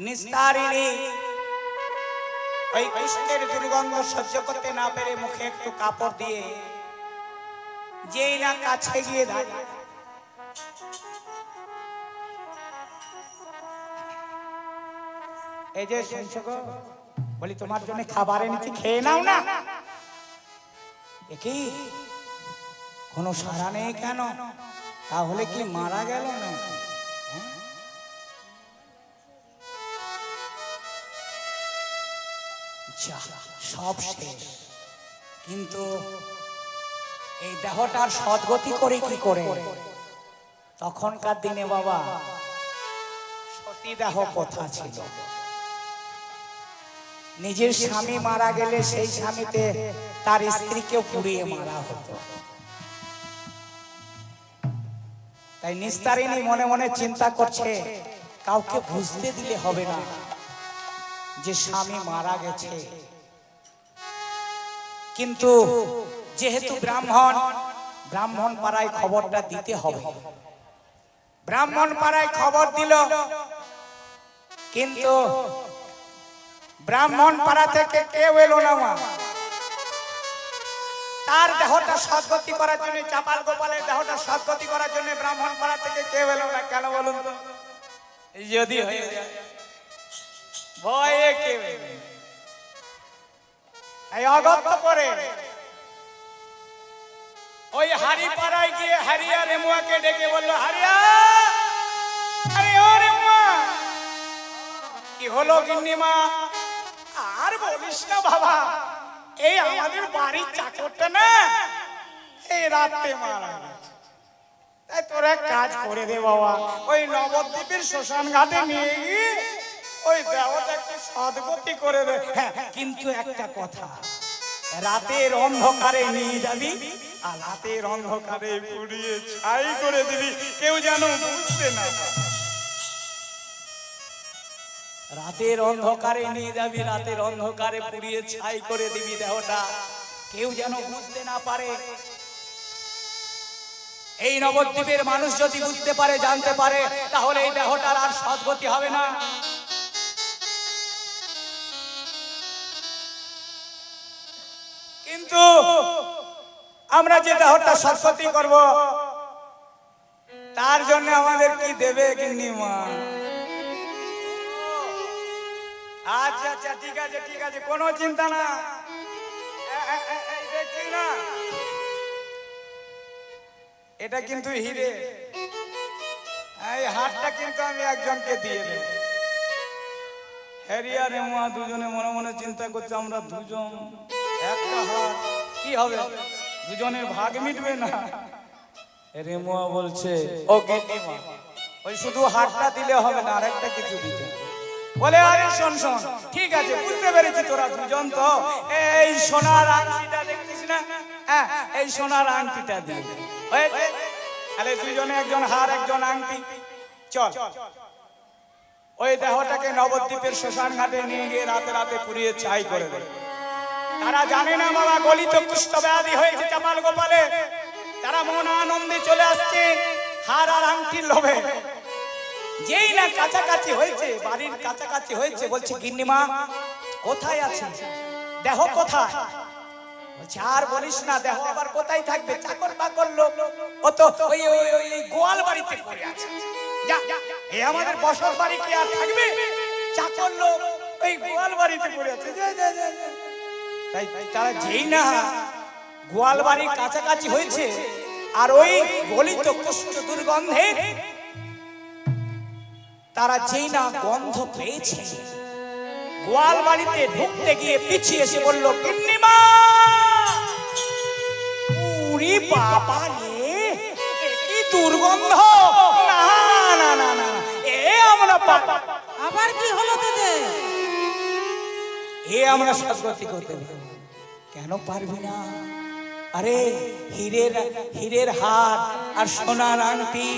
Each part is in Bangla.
নিস্তারিণী ওই কুষ্ঠের দুর্গন্ধ সহ্য করতে না পেরে মুখে একটু কাপড় দিয়ে যেই না কাছে গিয়ে দাঁড়িয়ে, এই যে শুনছো গো, বলি তোমার জন্য খাবার এনেছি, খেয়ে নাও না। কি কোনো সাড়া নেই কেন? তাহলে কি মারা গেল না? সব শেষ, কিন্তু এই দেহটার সদ্গতি করে কি করে? তখনকার দিনে বাবা সতীদাহ প্রথা ছিল। নিজের স্বামী মারা গেলে সেই স্বামীতে তার স্ত্রীকে পুড়িয়ে মারা হতো। তাই নিস্তারিণী মনে মনে চিন্তা করছে, কাউকে বুঝতে দিলে হবে না যে স্বামী মারা গেছে। কিন্তু যেহেতু ব্রাহ্মণ পাড়ায় খবরটা দিতে হবে, ব্রাহ্মণ পাড়ায় খবর দিল, কিন্তু ব্রাহ্মণ পাড়া থেকে কেউ এলো না। তার দেহটা সদ্গতি করার জন্য, চাপাল গোপালের দেহটা সদ্গতি করার জন্য ব্রাহ্মণ পাড়া থেকে কেউ এলো না। কেন বলুন তো? যদি হয়ে যায় ভয়ে কেউ এই অগত্য করে ওই হারি পাড়ায় গিয়ে হারিয়া রেমুয়াকে ডেকে বললো, হারিয়া, আরে ও রেমুয়া, কি হলো গিন্নিমা? আর বলিস না বাবা, এই আমাদের বাড়ির চাকরটা না এই রাতে মারা গেছে। তাই তোর এক কাজ করে দে বাবা, ওই নবদ্বীপের শ্মশান ঘাটে নিয়ে গিয়ে ওই দেহটা একটু সদ্গতি করে দে। হ্যাঁ, কিন্তু একটা কথা, রাতের অন্ধকারে নিয়ে যাবি আর রাতের অন্ধকারে পুড়িয়ে ছাই করে দিবি, কেউ যেন বুঝতে না পারে। রাতের অন্ধকারে নিয়ে যাবি, রাতের অন্ধকারে পুড়িয়ে ছাই করে দিবি দেহটা, কেউ যেন বুঝতে না পারে। এই নবদ্বীপের মানুষ যদি বুঝতে পারে, জানতে পারে, তাহলে এই দেহটার আর সদ্গতি হবে না। কিন্তু আমরা যে দেহটা সদ্গতি করব, তার জন্য আমাদের কি দেবে গিন্নিমা? আচ্ছা আচ্ছা, ঠিক আছে ঠিক আছে, কোনো চিন্তা না। দেখছি না, এটা কিন্তু হিরে, এই হাতটা কিন্তু আমি একজনকে দিয়ে দেব। হ্যারি আর রেমুয়া দুজনে মনে মনে চিন্তা করছে, আমরা দুজন একটা হাত, কি হবে? দুজনের ভাগ মিটবে না। রেমুয়া বলছে, ও গিন্নিমা, ওই শুধু হাতটা দিলে হবে না, আরেকটা কিছু দিতে বলে। আরে শোন শোন, ঠিক আছে, বুঝতে পেরেছি, তোরা দুজন তো এই সোনার আংটিটা দেখছিস না, হ্যাঁ, এই সোনার আংটিটা দিয়ে হয়েছে। তাহলে দুজনে একজন হার একজন আংটি, চল ওই দেহটাকে নবদ্বীপের শ্মশান ঘাটে নিয়ে গিয়ে রাতে রাতে পুড়িয়ে ছাই করে দেবে। তারা জানে না বাবা, গলিত কুষ্ঠ ব্যাধি হয়েছে চাপাল গোপালে। তারা মন আনন্দে চলে আসছে হার আর আংটির লোভে। যেই না কাছাকাছি হয়েছে, বাড়ির কাছাকাছি হয়েছে, বলছে, গিন্নিমা কোথায় আছে? দেহ কোথায়? বলছে, আর বলিস না, দেহ আবার কোথায় থাকবে? চাকর বাকর লোক ও তো ওই গোয়াল বাড়িতে পড়ে আছে। যা, এ আমাদের বসত বাড়ি কি আর থাকবে? চাকর লোক ওই গোয়াল বাড়িতে পড়ে আছে। তাই তারা যেই না গোয়াল বাড়ির কাছাকাছি হয়েছে, আর ওই গলিত কুষ্ঠ দুর্গন্ধে তারা যেই না গন্ধ পেয়েছে, গোয়াল বাড়িতে ঢুকতে গিয়ে পিছিয়ে এসে বলল, গিন্নিমা, উরি বাবা রে, কি দুর্গন্ধ! না না না না, এ আমরা আবার কি হলো তোদের? এ আমরা সদ্গতি করতে পারবো। কেন পারবি না? আরে হীরের হার আর সোনার আংটি,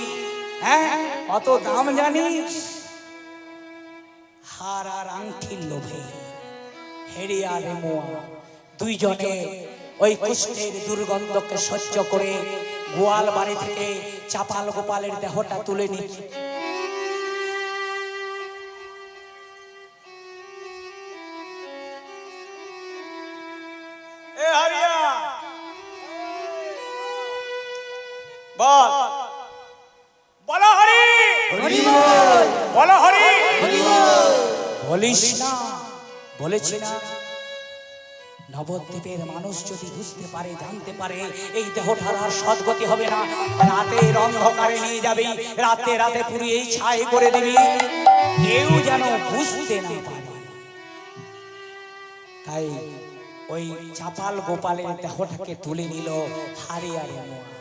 হ্যাঁ, কত দাম জানিস? হার আর আংটির লোভে হেরি আর রেমুয়া দুইজনে ওই কুষ্ঠের দুর্গন্ধকে সহ্য করে গোয়াল বাড়ি থেকে চাপাল গোপালের দেহটা তুলে নিচ্ছে। বলিস না, বলেছি না, নবদ্বীপের মানুষ যদি বুঝতে পারে, জানতে পারে এই দেহটার আর সদ্গতি হবে না, রাতের অন্ধকারে নিয়ে যাবি, রাতে রাতে পুড়িয়ে ছাই করে দিবি, কেউ যেন বুঝতে না পারে। তাই ওই চাপাল গোপালের দেহটাকে তুলে নিল হারিয়ারে মোয়া,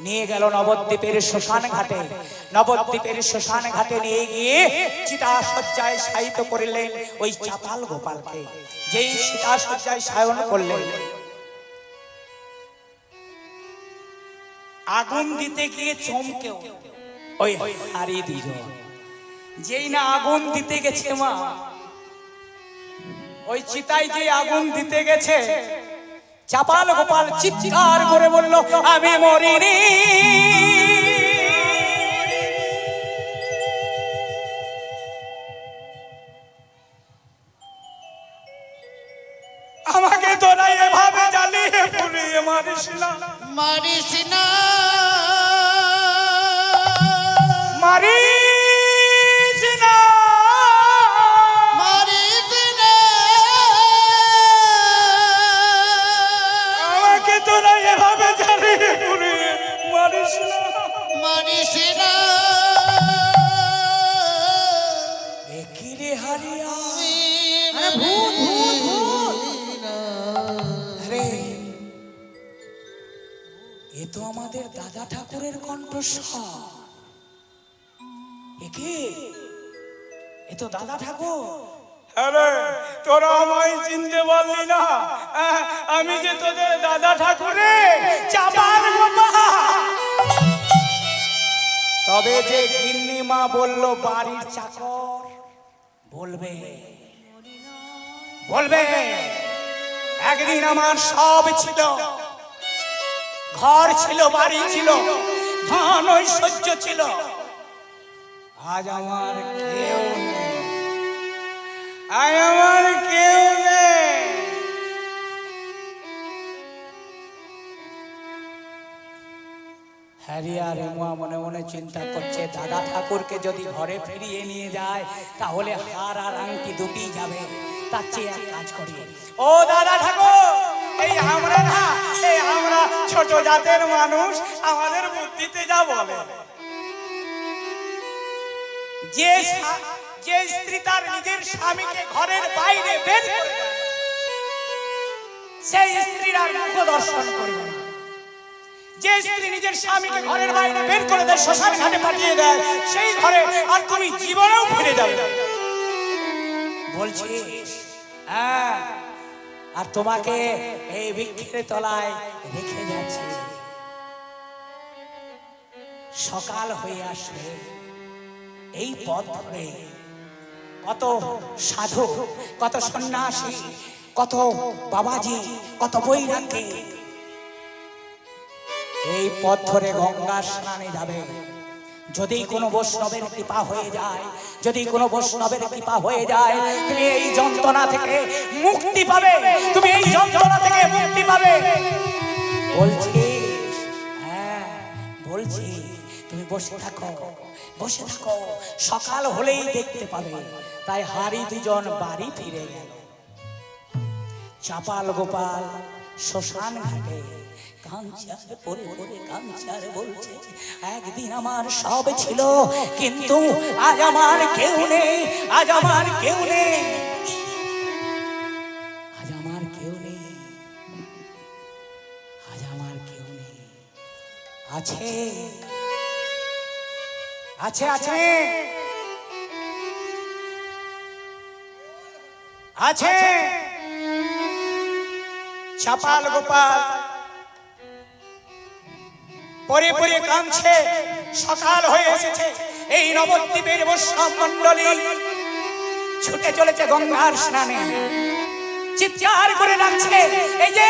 নিয়ে গেল নবদ্বীপের শ্মশান ঘাটে। নবদ্বীপের শ্মশান ঘাটে নিয়ে গিয়ে চিতা সজ্জায় শায়িত করলেন ওই চাপাল গোপালকে। যেই চিতা সজ্জায় শায়ন করলেন, আগুন দিতে গিয়ে চমকে ওই হারি দুজন, যেই না আগুন দিতে গেছে মা, ওই চিতায় যে আগুন দিতে গেছে, চাপাল গোপাল চিৎকার করে বলল, আমি মরিনি, আমাকে তোরা এভাবে জ্বালিয়ে পুড়িয়ে মারিস না, মারিস না, মারিস না, মারিস না, আমাকে তোরা এভাবে জ্বালিয়ে পুড়িয়ে মারিস না, মারিস না। কি রে হারিয়া, আরে ভূত ভূত ভূত! আরে এ তো আমাদের দাদা ঠাকুরের কণ্ঠস্বর। এ তো দাদা ঠাকুর। আরে তোরা আমায় চিনতে পারলি না? আমি যে তোদের দাদা ঠাকুরে চাপাল গোপাল। তবে যে গিন্নি মা বলল বাড়ির চাকর, বলবে বলবে একদিন আমার সব ছিল, ঘর ছিল, বাড়ি ছিল, ধন ঐশ্বর্য ছিল, আজ আমার কেউ নেই, আজ আমার কেউ নেই। হ্যারিয়া রেমুয়া মনে মনে চিন্তা করছে, দাদা ঠাকুরকে যদি ঘরে ফিরিয়ে নিয়ে যায় তাহলে হার আর আংটি দুটি যাবে, তার চেয়ে এক কাজ করি। ও দাদা ঠাকুর, এই আমরা না, এই আমরা ছোট জাতের মানুষ, আমাদের বুদ্ধিতে যা বলে, যে স্ত্রী তার নিজের স্বামীকে ঘরের বাইরে বের করে দেয়, সেই স্ত্রীর আর মুখ দর্শন করবে না। যে স্ত্রী নিজের স্বামীকে ঘরের বাইরে বের করে দেয়, শ্মশান ঘাটে পাঠিয়ে দেয়, সেই ঘরে আর তুমি জীবনেও ফিরে যাবে না। বলছিস? হ্যাঁ, আর তোমাকে এই বৃক্ষের তলায় রেখে যাচ্ছে। সকাল হয়ে আসবে, এই পথ ধরে কত সাধু, কত সন্ন্যাসী, কত বাবাজি, কত বৈরাগ্যে এই পথ ধরে গঙ্গা স্নানে যাবে। যদি কোনো বৈষ্ণবের কৃপা হয়ে যায়, যদি কোনো বৈষ্ণবের কৃপা হয়ে যায়, তুমি এই যন্ত্রণা থেকে মুক্তি পাবে, তুমি এই যন্ত্রণা থেকে মুক্তি পাবে। বলছিস? হ্যাঁ বলছি, তুমি বসে থাকো, বসে থাকো, সকাল হলেই দেখতে পাবে। তাই হারি দুজন বাড়ি ফিরে গেল। চাপাল গোপাল শ্মশান ঘাটে কাঞ্চার পরে পরে কাঞ্চার বলছে, একদিন আমার সব ছিল, কিন্তু আজ আমার কেউ নেই, আজ আমার কেউ নেই, আজ আমার কেউ নেই, আজ আমার কেউ নেই। আছে আছে আছে আছে। চাপাল গোপাল পরে পরে কাঁদছে, সকাল হয়ে এসেছে। এই নবদ্বীপের বৈষ্ণব মণ্ডলী ছুটে চলেছে গঙ্গার স্নানে, চিৎকার করে ডাকছে, এই যে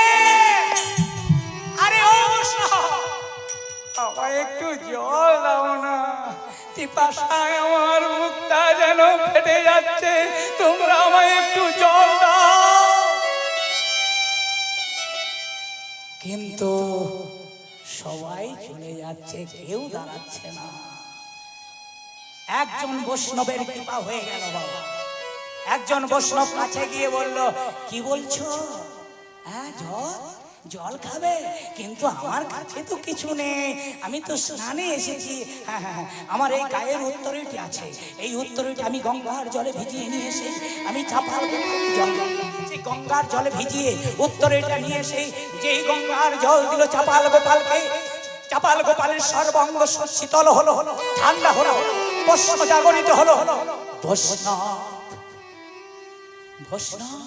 আরে ও আমায় একটু জল দাও না, পিপাসায় আমার মুখটা যেন ফেটে যাচ্ছে, তোমরা আমায় একটু জল দাও। কিন্তু সবাই চলে যাচ্ছে, কেউ দাঁড়াচ্ছে না। একজন বৈষ্ণবের কৃপা হয়ে গেল বাবা, একজন বৈষ্ণব কাছে গিয়ে বলল, কি বলছো? হ্যাঁ, জল জল খাবে? কিন্তু আমার কাছে তো কিছু নেই, আমি তো স্নানে এসেছি। হ্যাঁ হ্যাঁ হ্যাঁ, আমার এই গায়ের উত্তরীটি আছে, এই উত্তরীটি আমি গঙ্গার জলে ভিজিয়ে নিয়ে এসে আমি চাপাল জল, সেই গঙ্গার জলে ভিজিয়ে উত্তরীটা নিয়ে এসে যেই গঙ্গার জল দিল চাপাল গোপালকে, চাপাল গোপালের সর্বাঙ্গ শীতল হলো, ঠান্ডা হলো, বৈষ্ণব জাগরিত হলো। বৈষ্ণব বৈষ্ণব,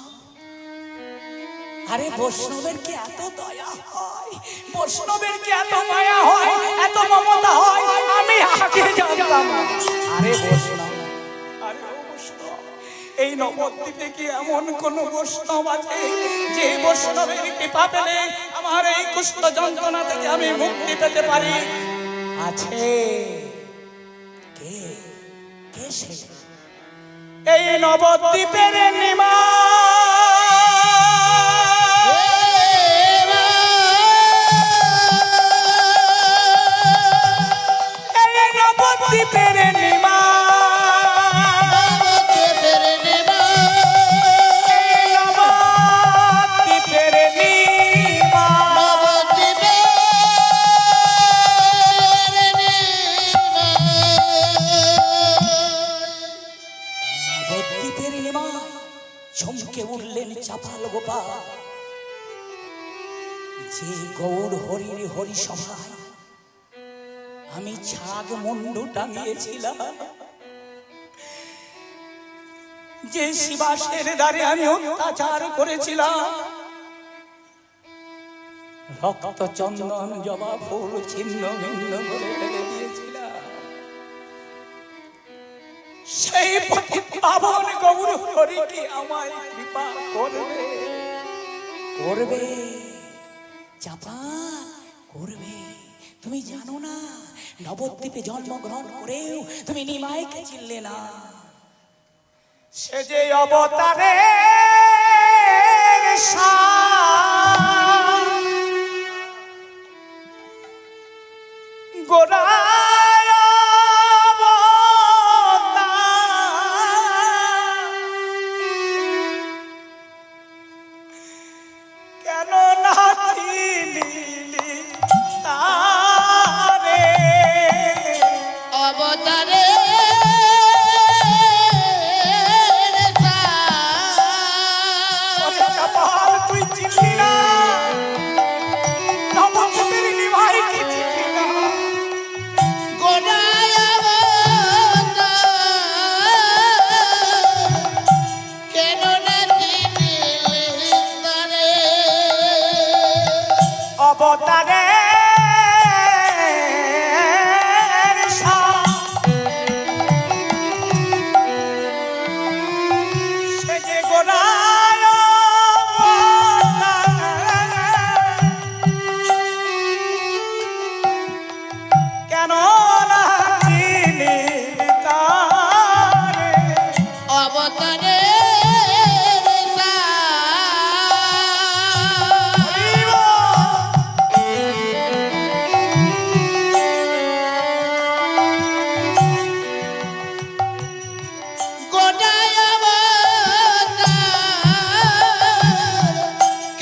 আরে বৈষ্ণবের কি এত দয়া হয়, বৈষ্ণবের কি এত মায়া হয়, এত মমতা হয়, আমি আগে জানতাম না। আরে বৈষ্ণব, আরে ও বৈষ্ণব, এই নবদ্বীপে কি এমন কোন বৈষ্ণব আছে যে বৈষ্ণবের কৃপা পেলে আমার এই কুষ্ঠ যন্ত্রণা থেকে আমি মুক্তি পেতে পারি? আছে। কে? কে সে? এই নবদ্বীপের নিমা, নবদ্বীপের নিমা, নবদ্বীপের নিমা, নবদ্বীপের নিমা, নবদ্বীপের নিমা। চমকে উঠলেন চাপাল গোপাল, যে গৌর হরির হরি সভায় আমি ছাগ মুন্ডু টাঙিয়েছিলাম, যে শিবাসের দ্বারে আমি অত্যাচার করেছিলাম, রক্ত চন্দন জবা ফুল ছিন্ন ভিন্ন করে ফেলে দিয়েছিলাম, সেই পাবন গৌর হরি কি আমায় কৃপা করবে? করবে চাপাল, করবে। তুমি জানো না, নবদ্বীপে জন্মগ্রহণ করেও তুমি নিমাইকে চিনলে না। সে যে অবতারে গোড়ায় কেন না চিনিলি তারে? অবতারে চাপাল তুই চিনলি না, নবদ্বীপের নিমাইকে চিনলি না। গোড়ায় কেন না চিনিলি তারে? অবতারে সে যে গোড়ায় কেন না চিনি তারে? অবতারে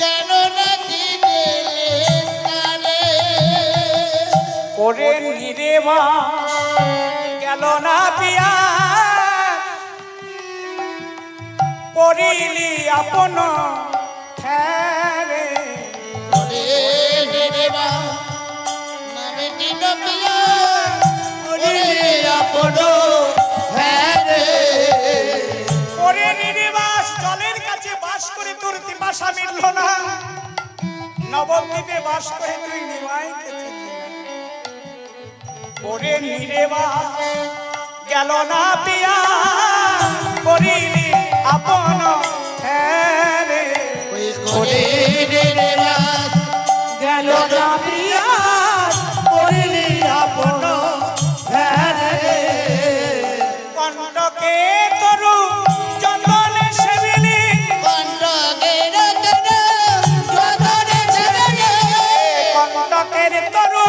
কেন না চিনিলি তারে? ওরে নিরে মাস গেল না পিয়া, পড়িলি আপন ঠেরে। ওরে নিরেবা নামে নিনপিয়া ওরে আপন ফেরে। ওরে নিরে মাস জলের কাছে বাস করে তোর পিপাসা মিটল না, নবদ্বীপে বাস করে তুই নিমাইকে চিনলি না। ওরে নিরে মাস গেল না পিয়া, পড়িলি আপন ঠেরে। ওরে নিরেবা গেল না প্রিয়া, পড়িলি আপন ঠেরে। কণ্টকে তরু চন্দনে সেবিলি, কণ্ঠকের তনু যতনে ছেড়ে, কণ্টকের তরু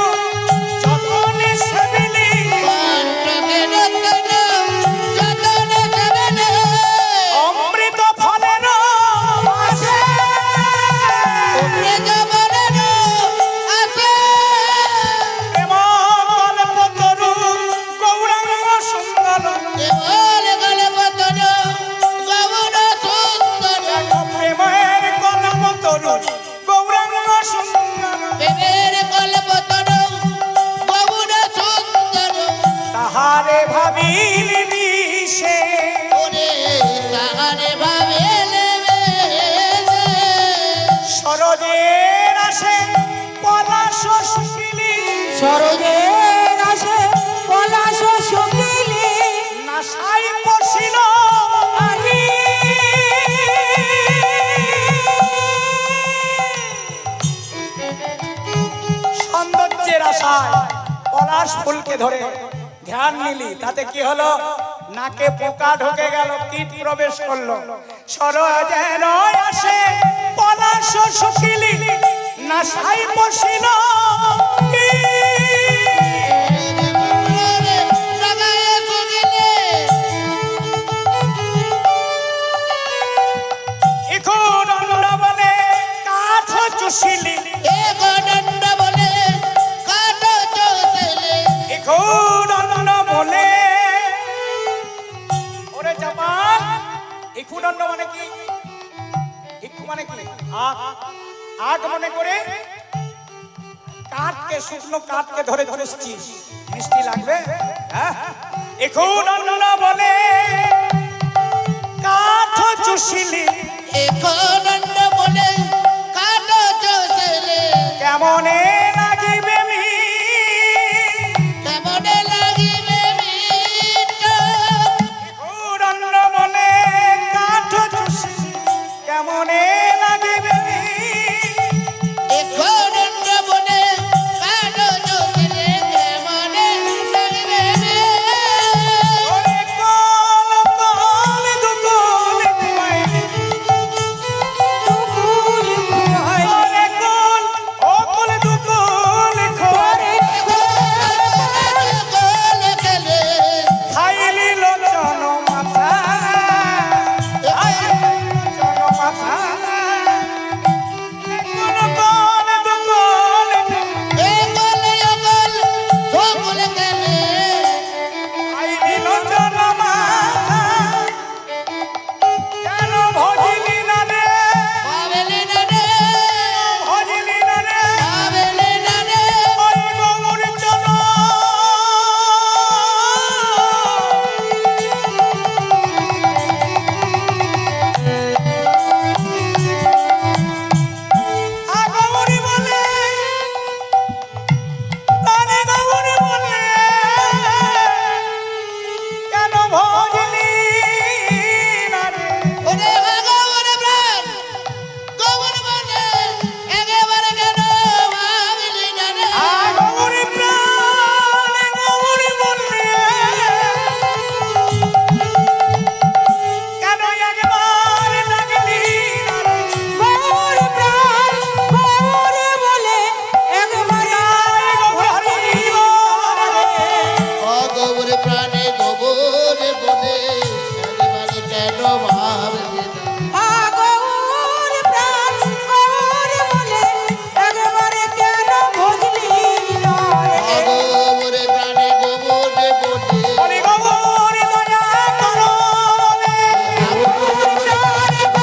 যতনে সেবিলি, কণ্ঠকের তনু যতনে সরোজের আসে পলাশ শুকিলে নাসাই পশিল আজি সৌন্দর্যের আশায় পলাশ ফুলকে ধরে ধ্যান নিলি, তাতে কি হলো? নাকে পোকা ঢুকে গেল, কীট প্রবেশ করলো। সরোজের আসে পলাশ শুকিলি, নাসাই পশিল কি? এখন অন্য বলে কাঠ চুষিলি, এখন অন্য বলে ওরে জাপান। এখন অন্য মানে কি? ইকু মানে কি? আগ। আগ মনে করে কাঠকে, শুকনো কাঠকে ধরে চুষছিস, মিষ্টি লাগবে? হ্যাঁ। এখন অন্য বলে কাঠ চুষিলি, কেমনে লাগিবে মি? এখন অন্য বলে কাঠ চুষিলি, কেমনে লাগিবে মি? ওরে কল কল দুকুল কুয়াই, দুকুল খুয়াই ওরে কল ও কল দুকুল খোরে, খাইলি লোচন মাথা, খাইলি লোচন মাথা। কোন কল দুকুল খাইলি লোচন মাথা, কেন ভজিলি না রে? ভজিলি না রে? ওই গৌর চলো। আগমনী বলে, প্রাণে গৌর বলে, কেন ভজলি না রে? আগমনী প্রাণে গৌর বলে, কেন একবার ডাকলি না রে? গৌর প্রাণ গৌর বলে একবার হরি বল। প্রাণে গোবর বলে একবারে কেন ভাবলি না? গৌর প্রাণ গৌর বলে একবারে কেন ভজলি না রে? গোবরে প্রাণে গোবর বলে হরি গৌর দয়া করো বলে, গৌর দয়া করো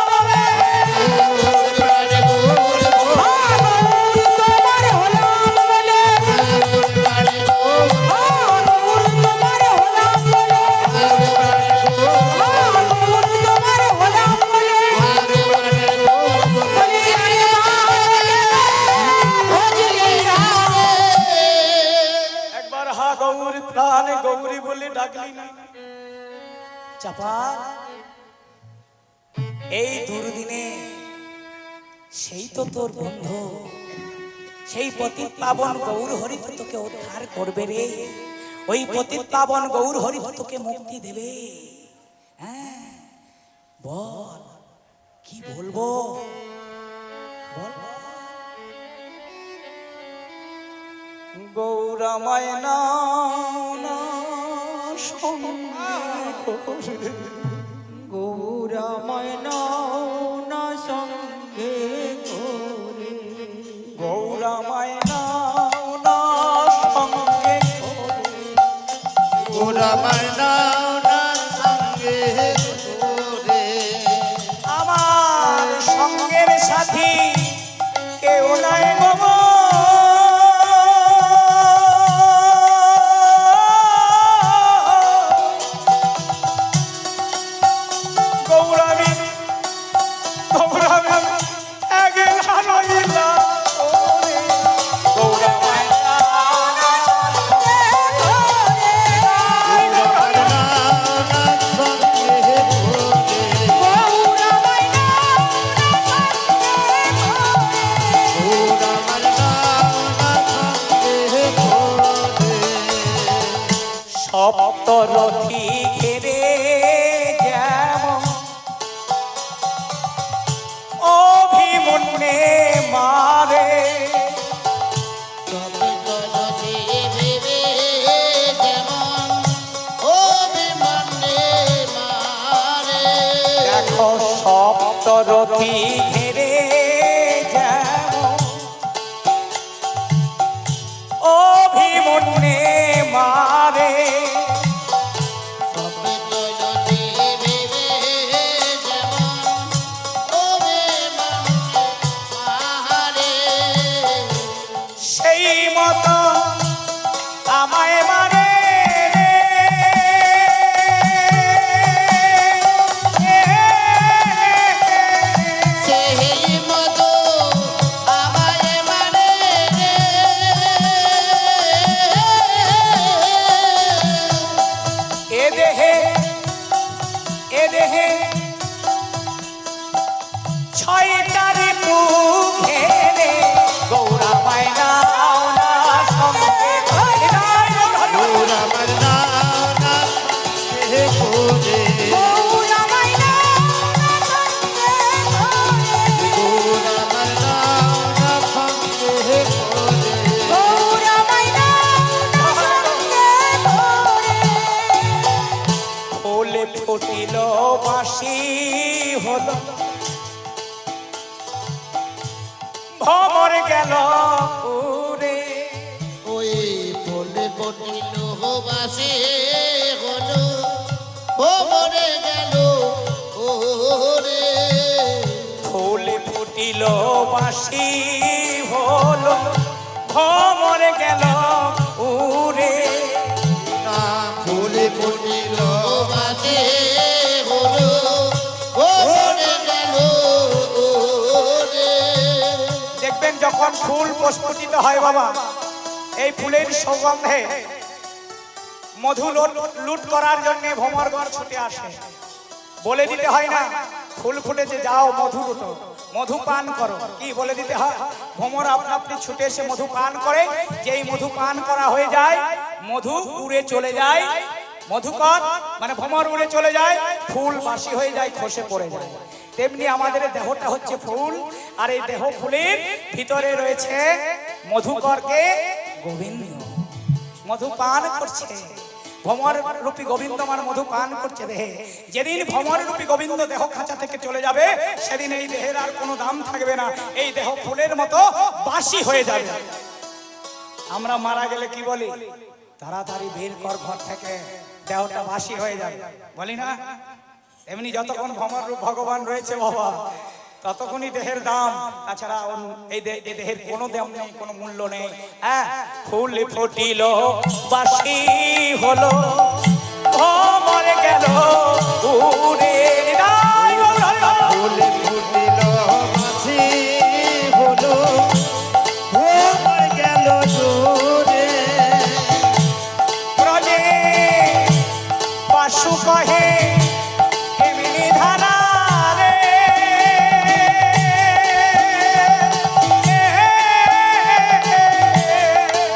বলে, প্রাণে গোবর তোমার হলাম বলে প্রাণে গোবর গৌর তোমার হলাম বলে গৌর তোমার হলাম বলে বলি ভজলি না একবার হা গৌর প্রাণে গৌরী বলে ডাকলি না? চাপা, এই দুর্দিনে সেই তো তোর বন্ধু, সেই পতিত পাবন গৌর হরি তো তোকে উদ্ধার করবে রে। ওই পতিত পাবন গৌর হরি তো তোকে মুক্তি দেবে। হ্যাঁ, বল কি বলবো, বল। গৌরামায় না গৌরাময় না সঙ্গে করে গৌরামায় না সঙ্গে গোরা মায়না সঙ্গে গোরে আমার সঙ্গের সাথী কেউ নাই গো। গৌরামী গৌরামী একলা রইলা সপ্তরথী ঘেরে যেমন অভিমন্যে মারে সবে কলসে ভেবে যেমন অভিমানে মারে। দেখো সপ্তরথী ঘেরে যেমন অভিমন্যে মারে সবে কলসে ভেবে যেমন অভিমানে মারে। সেই মতো আমায় মারে সেই মতো আমায় মানে রে। এ দেহে ছয়টার ঘেরে গৌরা মায়না সঙ্গে তোর আমার নানা হে কোরে, গৌরা মাইনা সঙ্গে করে তোর আমার নানা সঙ্গে হে কোরে। গৌরা মাইনা সঙ্গে করে ফুলে ফুটিল বাঁশি হলো ভমর গেল উড়ে ওই বলে পটিল বাসে হলো ও মরে গেল ওরে। ফুলে ফুটিল বাঁশি হলো ভমর গেল উড়ে না ফুলে পটিল বাসে হলো ও মরে গেল ওরে। দেখবেন যখন ফুল প্রস্ফুটিত হয় বাবা, এই ফুলের সুগন্ধে মধু লুট করার জন্য ভ্রমরগণ ছুটে আসে। বলে দিতে হয় না ফুল ফুটেছে যাও মধু লুটো, মধু পান করো, কি বলে দিতে হয়? ভ্রমর আপনা আপনি ছুটে এসে মধু পান করে, যেই মধু পান করা হয়ে যায় মধু উড়ে চলে যায়, মধুকর মানে ভ্রমর উড়ে চলে যায়, ফুল বাসি হয়ে যায়, খসে পড়ে যায়। তেমনি আমাদের দেহটা হচ্ছে ফুল, আর এই দেহ ফুলের ভিতরে রয়েছে মধুকরকে গোবিন্দ মধু পান করছে। ভ্রমর রূপী গোবিন্দ আমার মধু পান করছে দেহে। যেদিন ভ্রমর রূপী গোবিন্দ দেহ খাঁচা থেকে চলে যাবে সেদিন এই দেহের আর কোনো দাম থাকবে না, এই দেহ ফুলের মতো বাসি হয়ে যাবে। আমরা মারা গেলে কি বলি? তাড়াতাড়ি বের কর ঘর থেকে, দেহটা বাসি হয়ে যাবে, বলি না? এমনি যতক্ষণ ভ্রমর রূপ ভগবান রয়েছে বাবা ততক্ষণই দেহের দাম, তাছাড়া এই দেহের কোনো দাম নেই, কোনো মূল্য নেই। হ্যাঁ, ফুল ফুটিল বাসি হলো ভ্রমর গেল উড়ে। ফুলে ফুটিল বাসি হলো ভ্রমর গেল দূরে। ব্রজে বাসু কহে এমনি ধারা রে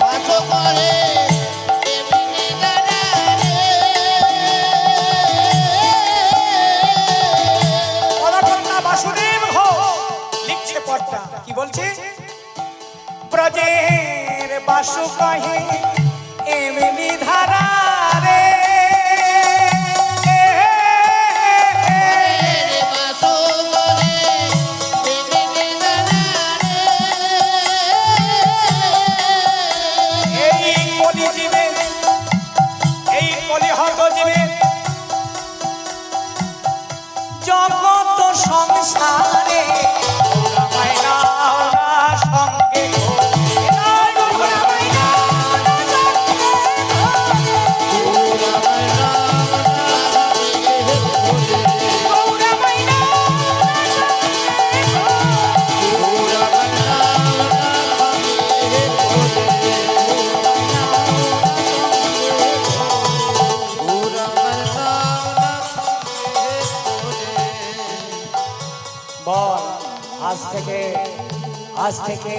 পাছো করে এমনি দাঁড়া রে। পদাকর্তা বাসুদেব ঘোষ লিখছে পড়টা, কি বলছে? ব্রজের বাসু কহে এমনি ধারা রে রে পাছো করে এমনি দাঁড়া রে। এই কলি জীবে, এই কলিহত জীবে জগত সংসারে গৌরা মায়না সঙ্গে গৌরা মায়না গৌরা মাইনা বল, আজ থেকে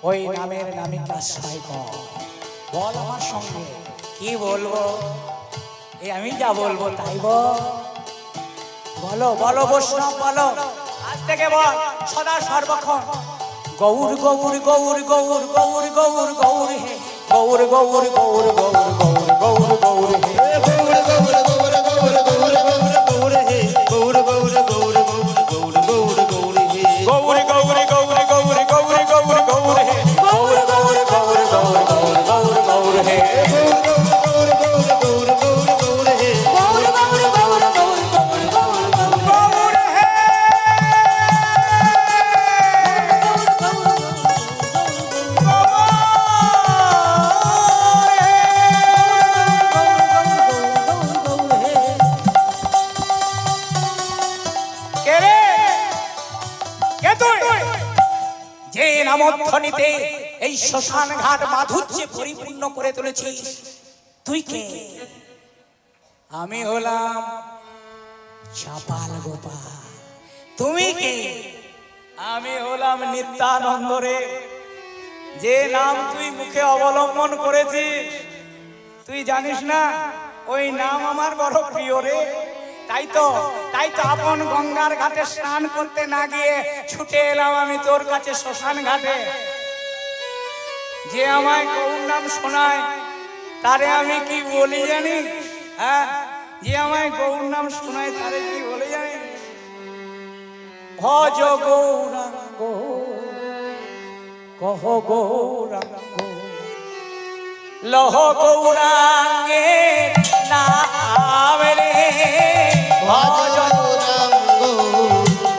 ওই নামের নামিকা সাই কর, বল আমার সঙ্গে কি বলবো? এই আমি যা বলবো তাই বলো বলো বৈষ্ণব বলো, আজ থেকে বল সদা সর্বক্ষণ গৌর গৌর গৌর গৌর গৌর গৌর গৌর হে গৌর গৌর গৌর গৌর গৌর গৌর গৌর হে গৌর গৌর গৌর গৌর গৌর গৌর গৌর হে গৌর গৌর গৌর গৌর গৌর গৌর গৌর হে গৌর গৌর গৌর গৌর গৌর গৌর গৌর হে গৌর গৌর গৌর গৌর গৌর গৌর গৌর হে গৌর গৌর গৌর গৌর গৌর গৌর হে গৌর গৌর গৌর গৌর গৌর গৌর গৌর গৌর হে কে রে? কে তুই? যে নামধ্বনিতে এই শ্মশান ঘাট মাধুর্যে পরিপূর্ণ করে তুলেছিস, তুই কে? আমি হলাম চাপাল গোপাল। তুমি কে? আমি হলাম নিত্যানন্দ রে। যে নাম তুই মুখে অবলম্বন করেছিস, তুই জানিস না ওই নাম আমার বড় প্রিয় রে। তাই তো আপন গঙ্গার ঘাটে স্নান করতে না গিয়ে ছুটে এলাম আমি তোর কাছে শ্মশান ঘাটে। যে আমায় গৌর নাম শোনায় তারে আমি কি বলি জানি? হ্যাঁ, যে আমায় গৌর নাম শোনায় তারে কি বলে জানি? ভজ গৌরাঙ্গ কহ গৌরাঙ্গ লহ গৌরাঙ্গে নাম রে ভজ ভজরাঙ্গ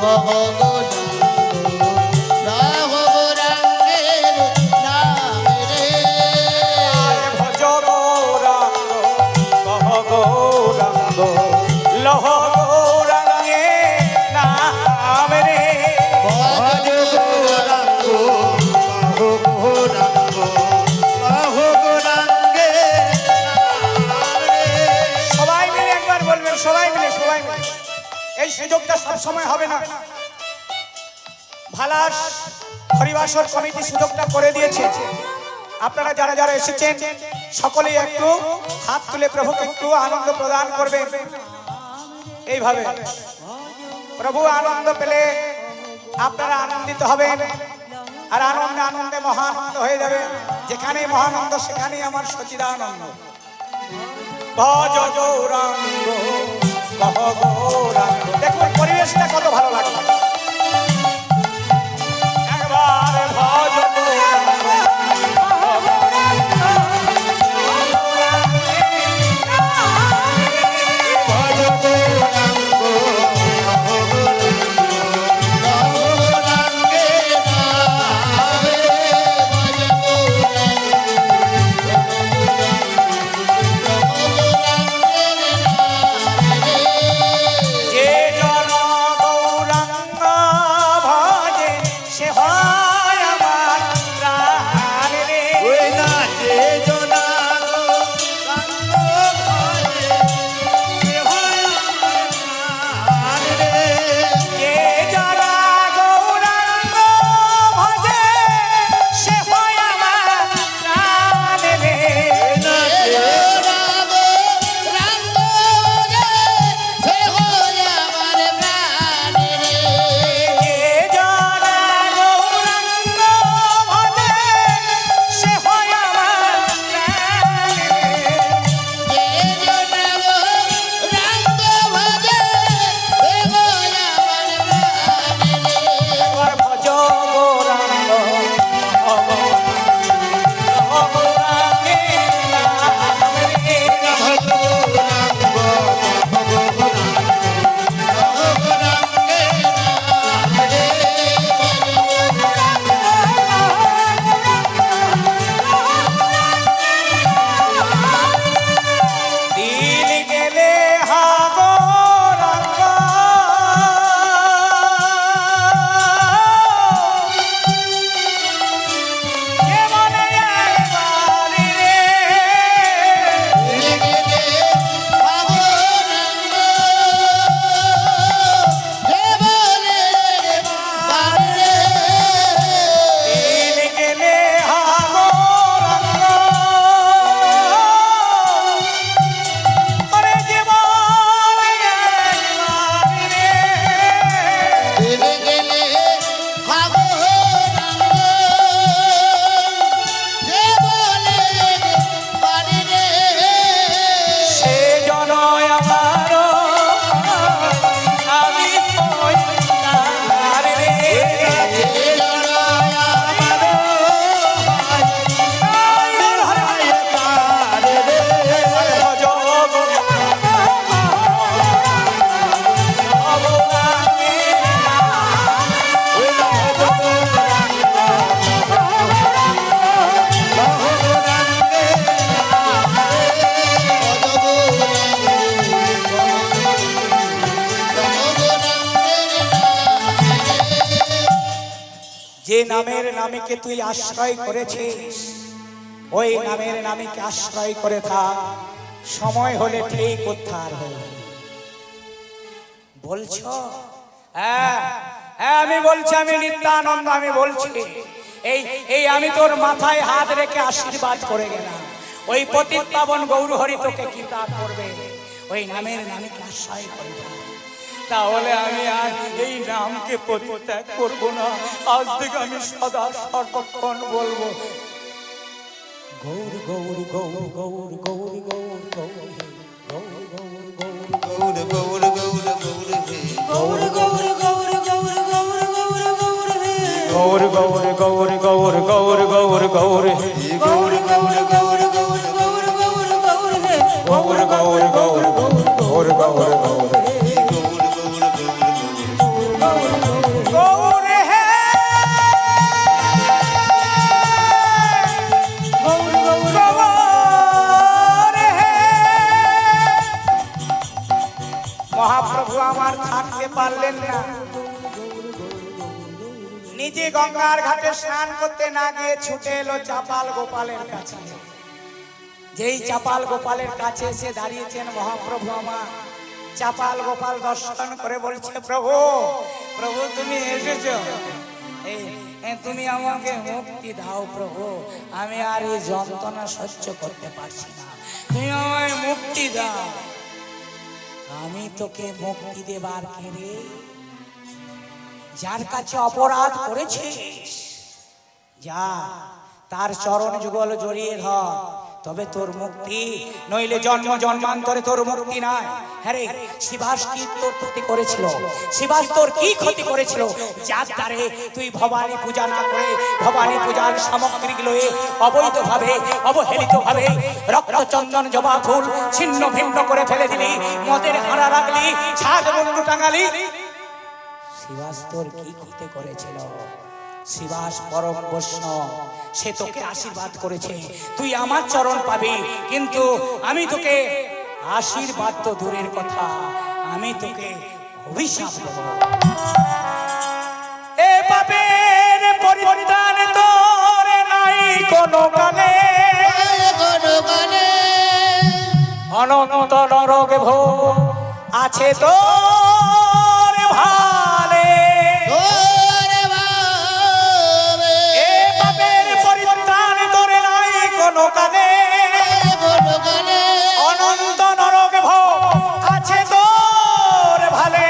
ভগবান রাম রাঙ্গের নাম রে ভজ গৌরাঙ্গ কহ গৌরাঙ্গ লহ গৌরাঙ্গে নাম রে ভজ গৌরাঙ্গ বাহু গৌরাঙ্গ বাহু গৌরাঙ্গে নাম রে সবাই মিলে একবার বলবেন, সবাই মিলে। এই সুযোগটা সব সময় হবে না। ভালার হরিবাসর কমিটি সুযোগটা করে দিয়েছে। আপনারা যারা যারা এসেছেন সকলেই একটু হাত তুলে প্রভুকে একটু আনন্দ প্রদান করবেন। এইভাবে প্রভু আনন্দ পেলে আপনারা আনন্দিত হবেন, আর আনন্দে আনন্দে মহানন্দ হয়ে যাবে। যেখানেই মহানন্দ সেখানেই আমার সচিদানন্দ। ভজ গৌরাঙ্গ কহ গৌরাঙ্গ। দেখুন পরিবেশটা কত ভালো লাগলো। একবার ভজ গৌরাঙ্গ ভজ গৌরাঙ্গ বাহু গৌরাঙ্গে নাম রে ভজ গৌরাঙ্গ যে জন গৌরাঙ্গ যে নামের নামীকে তুই আশ্রয় করেছিস ওই নামের নামীকে আশ্রয় করে থাক, সময় হলে ঠিক উদ্ধার হবে। বলছো? হ্যাঁ হ্যাঁ আমি বলছি, আমি নিত্যানন্দ আমি বলছি। এই এই আমি তোর মাথায় হাত রেখে আশীর্বাদ করে গেলাম, ওই পতিত পাবন গৌরহরি তোকে কি তার করবে, ওই নামের নামীকে আশ্রয় করে থাক। তাহলে আমি আর এই নামকে পরিত্যাগ করব না, আজ থেকে আমি সদা সর্বক্ষণ বলবো গৌর গৌর গৌর গৌর গৌর গৌর গৌর হে, গৌর গৌর গৌর গৌর গৌর গৌর গৌর হে গৌর গৌর গৌর গৌর গৌর গৌর গৌর হে গৌর গৌর গৌর গৌর গৌর গৌর গৌর হে গৌর গৌর গৌর গৌর গৌর গৌর গৌর হে গৌর গৌর গৌর গৌর গৌর গৌর হে গৌর গৌর গৌর গৌর গৌর হে গৌর গৌর গৌর হে। মহাপ্রভু আমার থাকতে পারলেন না, নিজে গঙ্গার ঘাটে স্নান করতে না গিয়ে ছুটে এলো চাপাল গোপালের কাছে। যেই চাপাল গোপালের কাছে এসে দাঁড়িয়েছেন মহাপ্রভু আমার, চাপাল গোপাল দর্শন করে বলছে, প্রভু প্রভু তুমি এসেছো, তুমি আমাকে মুক্তি দাও প্রভু, আমি আর এই যন্ত্রণা সহ্য করতে পারছি না, তুমি আমায় মুক্তি দাও। আমি তোকে মুক্তি দেবার কে রে? যার কাছে অপরাধ করেছিস যা তার চরণ যুগল জড়িয়ে ধর, তবে তোর মুক্তি, নইলে জন্ম জন্মান্তরে তোর মুক্তি নাই। হ্যাঁ রে, শিবাস কি তোর ক্ষতি করেছিল? শিবাস তোর কি ক্ষতি করেছিল যার দ্বারে তুই ভবানী পূজা না করে ভবানী পূজার সামগ্রীগুলো অবৈধভাবে অবহেলিতভাবে রক্তচন্দন জবা ফুল ছিন্ন ভিন্ন করে ফেলে দিলি, মদের হাড়া রাখলি, ছাদ মুন্ডু টাঙালি? শিবাস তোর কি ক্ষতি করেছিল? শিবাস পরম বৈষ্ণব, সে তোকে আশীর্বাদ করেছে, তুই আমার চরণ পাবি, কিন্তু আমি তোকে আশীর্বাদ তো দূরের কথা, আমি তোকে অভিশাপ দেব। এ পাপের পরিত্রাণ তোর নাই কোনো কালে, অনন্ত নরক ভোগ আছে তোর ভালে। এ পাপের পরিত্রাণ তোর নাই কোনো কালে, অনন্ত নরক ভোগ আছে তোর ভালে।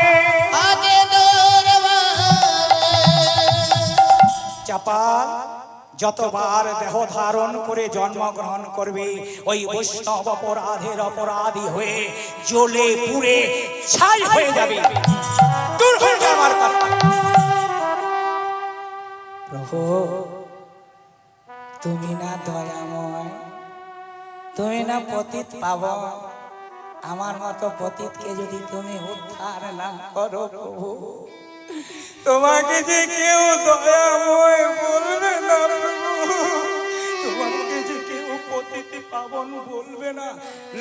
চাপাল যতবার দেহ ধারণ করে জন্মগ্রহণ করবে ওই বৈষ্ণব অপরাধের অপরাধী হয়ে জ্বলে পুড়ে ছাই হয়ে যাবে, দূর হয়ে যাবে আমার কাছ থেকে। প্রভু তুমি না দয়াময়, তুমি না পতিত পাবন, আমার মতো পতিতকে যদি তুমি উদ্ধার না করো প্রভু, তোমাকে যে কেউ দয়াময় বলবে না প্রভু, তোমাকে যে কেউ পতিত পাবন বলবে না।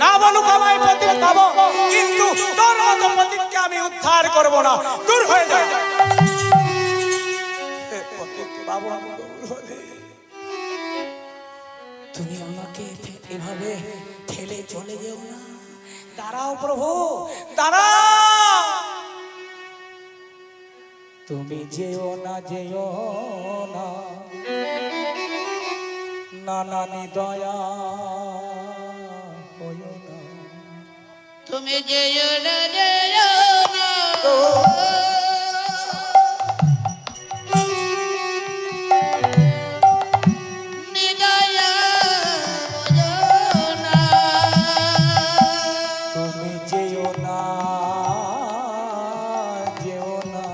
না বলুক আমায় পতিত পাবো, কিন্তু তোর মতো পতিতকে আমি উদ্ধার করব না, দূর হয়ে যায়। পতিত পাবন বলবে, তুমি আমাকে এভাবে ঠেলে চলে যেও না, দাঁড়াও প্রভু দাঁড়াও, তুমি যেও না যেও না, নানানি দয়া হইও না। তুমি যেও না যেও না, নিদয়া বলো না, তুমি যেও না যেও না,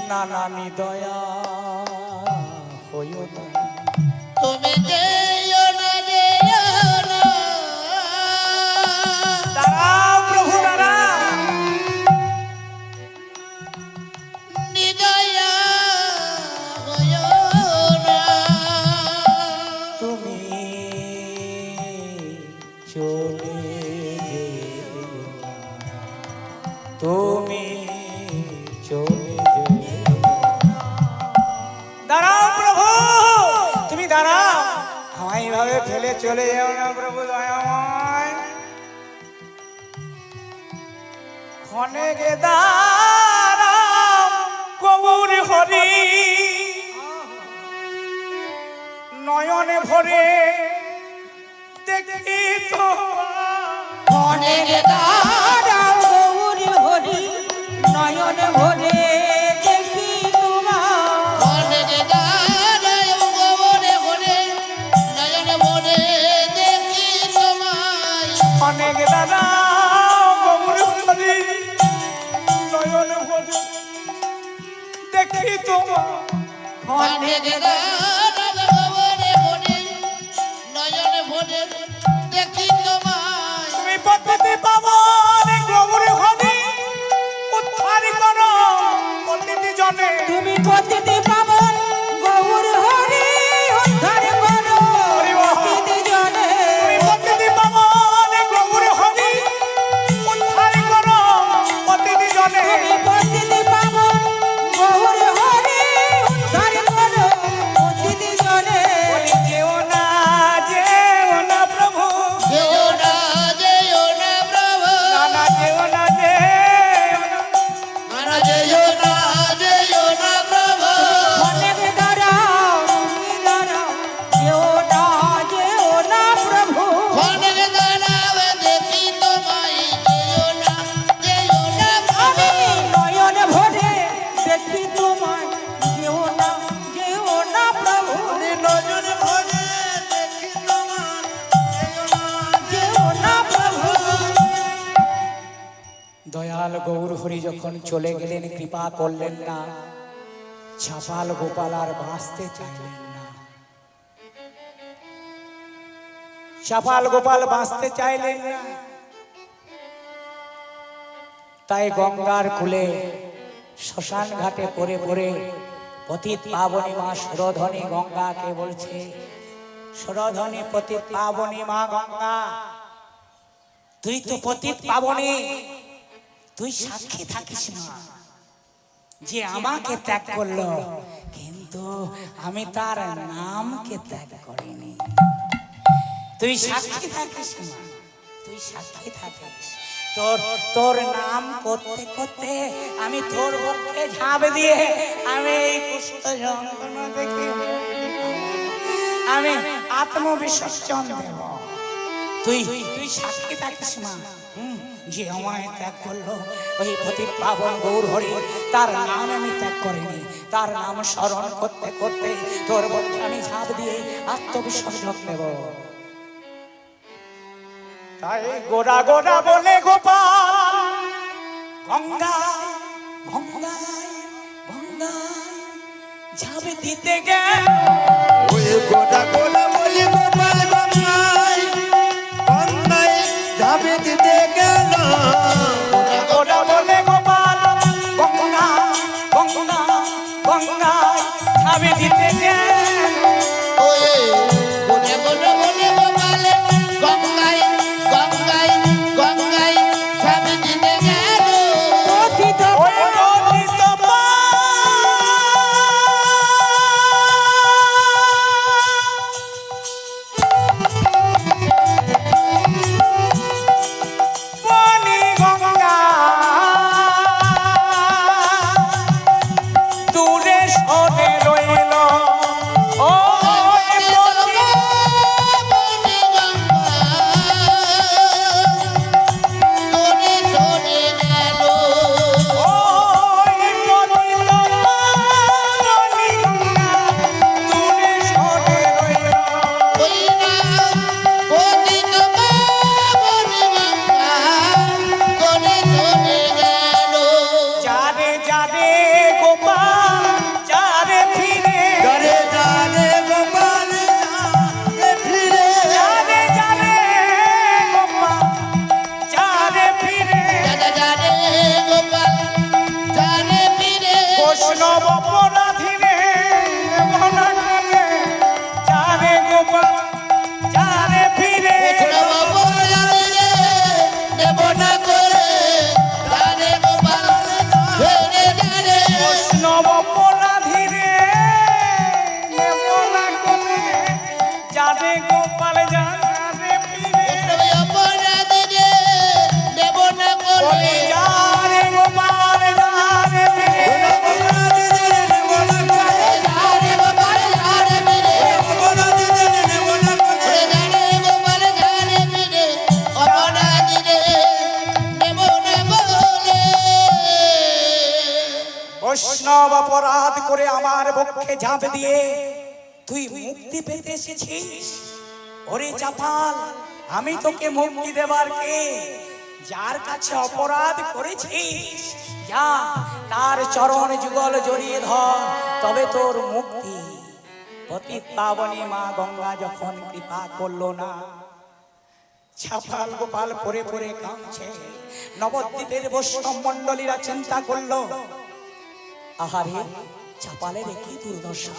নানানি দয়া হইও না। তুমি যেও না যেও না, দাঁড়াও প্রভু দাঁড়াও, নিদয়া হইও না, তুমি চলে যেও না, তুমি আমায় এইভাবে ফেলে চলে যাও না প্রভু দয়াময়। ক্ষণে গে দাঁড়াও গৌর হরি, নয়নে ভরে দেখি তো অনেক দাঁড়াও গৌর হরি, নয়ন ভরে দেখি তোমার। অনেক দাঁড়াও গৌর হরি, নয়ন ভরে দেখি তোমার। অনেক দাদা গৌর হরি, নয়ন ভরে দেখি তোমার। অনেক দাঁড়াও গৌর হরি, নয়ন ভরে দেখি তোমার। তুমি পদ্ধতি পাবন গৌর হরি, উদ্ধার করো প্রতিটি জনে। তুমি পতিতে পাবন গৌর হরি, উদ্ধার করো প্রতিটি জনে। তুমি পদ্ধতি পাবন গৌর হরি, উদ্ধার করো প্রতিটি জনে। তুমি পতিতে পাবন গৌর হরি, উদ্ধার করো প্রতিটি জনে। বলি যেও না প্রভু, যেও না প্রভু, না না যেও না মানা যেও না প্রভু। অনেক দাঁড়াও তুমি দাঁড়াও, যেও না প্রভু। অনেক দাঁড়াও দেখি তোমায়, যেও না প্রভু। নয়ন ভরে দেখি তোমায়, যেও না প্রভু। নয়ন ভরে দেখি তোমায়, যেও না প্রভু। দয়াল গৌর হরি যখন চলে গেলেন, কৃপা করলেন না, ছাপাল গোপাল আর বাঁচতে চাইলেন না। ছাপাল গোপাল বাঁচতে চাইলেন না, তাই গঙ্গার কূলে শ্মশান ঘাটে পড়ে পড়ে পতিত পাবনী মা সুরধনী গঙ্গাকে বলছে, সুরধনী পতিত পাবনী মা গঙ্গা, তুই তো পতিত পাবনী, তুই সাক্ষী থাকিস না যে আমাকে ত্যাগ করলো, কিন্তু আমি তার নামকে ত্যাগ করিনি। তুই সাক্ষী থাকিস না, তুই সাক্ষী থাকিস। তোর নাম করতে করতে আমি তোর পক্ষে ঝাঁপ দিয়ে আমি এই কুষ্ঠ যন্ত্রণা থেকে আমি আত্মবিসর্জন দেব। তুই সাক্ষী থাকিস মা, যে আমায় ত্যাগ করলো ওই পতিত পাবন গৌর হরি, তার নাম আমি ত্যাগ করিনি। তার নাম স্মরণ করতে করতে তোর পক্ষে আমি ঝাঁপ দিয়ে আত্মবিসর্জন দেব। তাই গোড়া গোড়া বলে গোপাল গঙ্গায় গঙ্গায় গঙ্গায় ঝাঁপ দিতে গেল। ওই গোটা গোলা বলি গোপাল গঙ্গায়, গঙ্গায় ঝাঁপে দিতে গেল। গোড়া বলে গোপাল গঙ্গা গঙ্গা গঙ্গায় ঝাঁপ দিতে গেল। বলে বলে বলে গোপাল গঙ্গায় গঙ্গায় গঙ্গায় স্বামী দিতে গেল। ওই পতিত জানে গোপাল জানে পীরে তবে অপরাধীরে দেব না বলি কোলে জানে গোপাল জানে পীরে জানে গোপাল জানে বীরে ওরে জানে গোপাল জানে বীরে অপরাধীরে দেব না কোলে বৈষ্ণব অপরাধ করে আমার বক্ষে ঝাঁপ দিয়ে তুই মুক্তি পেতে এসেছিস। ওরে চাপাল, আমি তোকে মুক্তি দেবার কে? যার কাছে অপরাধ করেছিস, যা তার চরণ যুগল জড়িয়ে ধর, তবে তোর মুক্তি। পতিত পাবনী মা গঙ্গা যখন কৃপা করলো না, ছাপাল গোপাল পরে পরে কাঁদছে। নবদ্বীপের বৈষ্ণব মণ্ডলীরা চিন্তা করলো, আহারে চাপালের কি দুর্দশা,